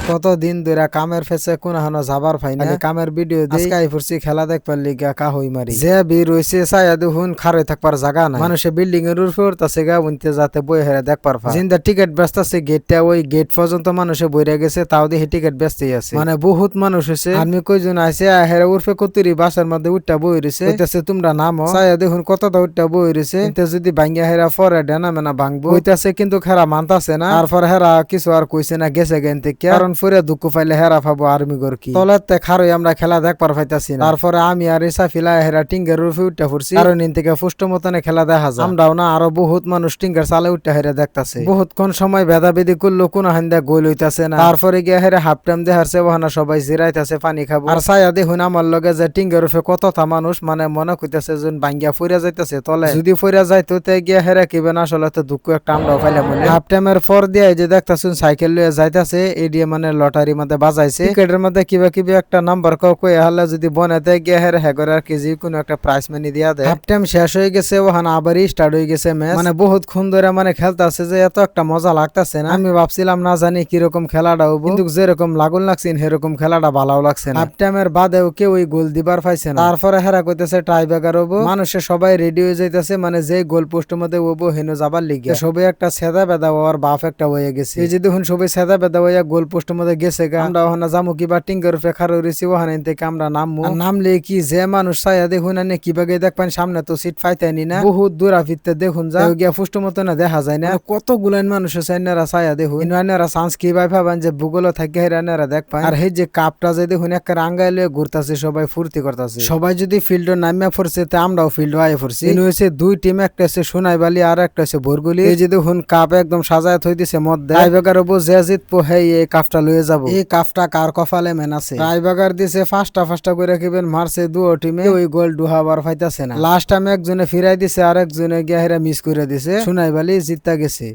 কতদিন ধরে কামের ফেসে কোনহানো যাবার পাই না কামের ভিডিও দেই আজকে আই পড়ছি খেলা দেখবার লিগা কা হই মারি যে বি রইছে ছায়া দেখুন খারে থাকবার জায়গা নাই মানুষে বিল্ডিং এর উপর উঠতাছে গা উনতে যাতে বই হেরে দেখবার পা জিন্দা টিকিট বেচতাছে গেটটা ওই গেট পর্যন্ত মানুষে বইরা গেছে তাও দেখি টিকিট বেচতেই আছে মানে বহুত মানুষ হইছে আর্মি কয়জন আইছে হেরে উরফে কতুরি বাসার মধ্যে উঠটা বই রইছে কইতাছে তোমরা নামো ছায়া দেখুন কতটা উঠটা বই রইছে কিন্তু যদি ভাঙ্গা হেরা ফরে ডানা মেনা ভাঙবো কইতাছে কিন্তু খেরা মানতাছে না তারপর হেরা কিছু আর কইছে না গেছে গেন থেকে কারণ ফরে দুঃখ পাইলে হেরা পাবো আর্মি গর কি তলেতে খারই আমরা খেলা দেখবার পাইতাছি না তারপরে আমি আর ইসাফিলা হেরা টিঙ্গের রুফে উঠটা ফুরছি কারণ ইন থেকে ফুষ্ট মতনে খেলা দেখা যায় আমরাও না আরো বহুত মানুষ টিঙ্গের চালে উঠটা হেরা দেখতাছে বহুত কোন সময় ভেদাভেদি করলো কোন হান্দা গোল হইতাছে না তারপরে গিয়ে হেরা হাফ টাইম দেখারছে ওখানে সবাই জিরাইতাছে পানি খাবো আর ছায়া দেখুন আমার লগে যে টিঙ্গের রুফে কতটা মানুষ মানে মনে কইতাছে যে ভাঙ্গিয়া ফইরা যাইতাছে তলে যদি ফইরা যাইতো তে গিয়া হেরা কিবে না আসলে তো দুঃখ একটা আমরাও পাইলাম হাফ টাইমের পর দিয়ে যে দেখতাছুন সাইকেল লইয়া যাইতাছে এডিয়ে মানে লটারি মধ্যে বাজাইছে টিকেটের মধ্যে কিবা কিবি একটা নাম্বার কই হালে যদি বনেতে গিয়ে হেরে হেগর আর কেজি কোন একটা প্রাইস মানি দিয়া দেয় হাফ টাইম শেষ হয়ে গেছে ওখানে আবারই স্টার্ট হয়ে গেছে ম্যাচ মানে বহুত খুন ধরে মানে খেলতাছে যে এত একটা মজা লাগতাছে না আমি ভাবছিলাম না জানি কিরকম খেলাটা হবো কিন্তু যেরকম লাগুল লাগছে সেরকম খেলাটা ভালো লাগছে না হাফ টাইমের বাদেও কেউ ওই গোল দিবার পাইছে না তারপরে হেরা কইতেছে টাই ব্রেকার হবো মানুষের সবাই রেডি হয়ে যাইতেছে মানে যে গোল পোস্টের মধ্যে হবো হেনো যাবার লিগে সবাই একটা সেদা বেদা হওয়ার বাপ একটা হয়ে গেছে এই যে দেখুন সবাই সেদা বেদা হইয়া গোল পোস্টের মধ্যে গেছে আমরা ওখানে যামু কিবা টিঙ্গের উপরে খারো রয়েছি ওখানে থেকে আমরা নামবো নামলে কি যে মানুষ ছায়া দেখুন আনে কিভাবে দেখবেন সামনে তো সিট পাইতানি না বহুত দূরা ফিরতে দেখুন যা গিয়া ফুষ্ট মতো না দেখা যায় না কত গুলান মানুষ আছে এনারা ছায়া দেখুন এনারা চান্স কি ভাই ভাবেন যে ভূগোলে থাকে এনারা দেখবেন আর এই যে কাপটা যে দেখুন একটা আঙ্গাইলে ঘুরতাছে সবাই ফুর্তি করতেছে সবাই যদি ফিল্ড নামিয়া পড়ছে তে আমরাও ফিল্ড আয়ে পড়ছি ইন হইছে দুই টিম একটা আছে সোনাইবালি আর একটা আছে ভোরগুলি এই যে দেখুন কাপ একদম সাজায় থই দিছে মধ্যে টাইব্রেকার হবো যে জিতবো হেই এই কাপটা লয়ে যাব এই কাপটা কার কপালে মেন আছে টাইব্রেকার দিছে ফাস্টা করে রাখিবেন মারছে দুও টিমে ওই গোল ডুহাবার পাইতাছে না লাস্ট টাইম একজনে ফিরাই দিছে আর একজনে গিয়া হেরা মিস করে দিছে সোনাইবালি জিততা গেছে।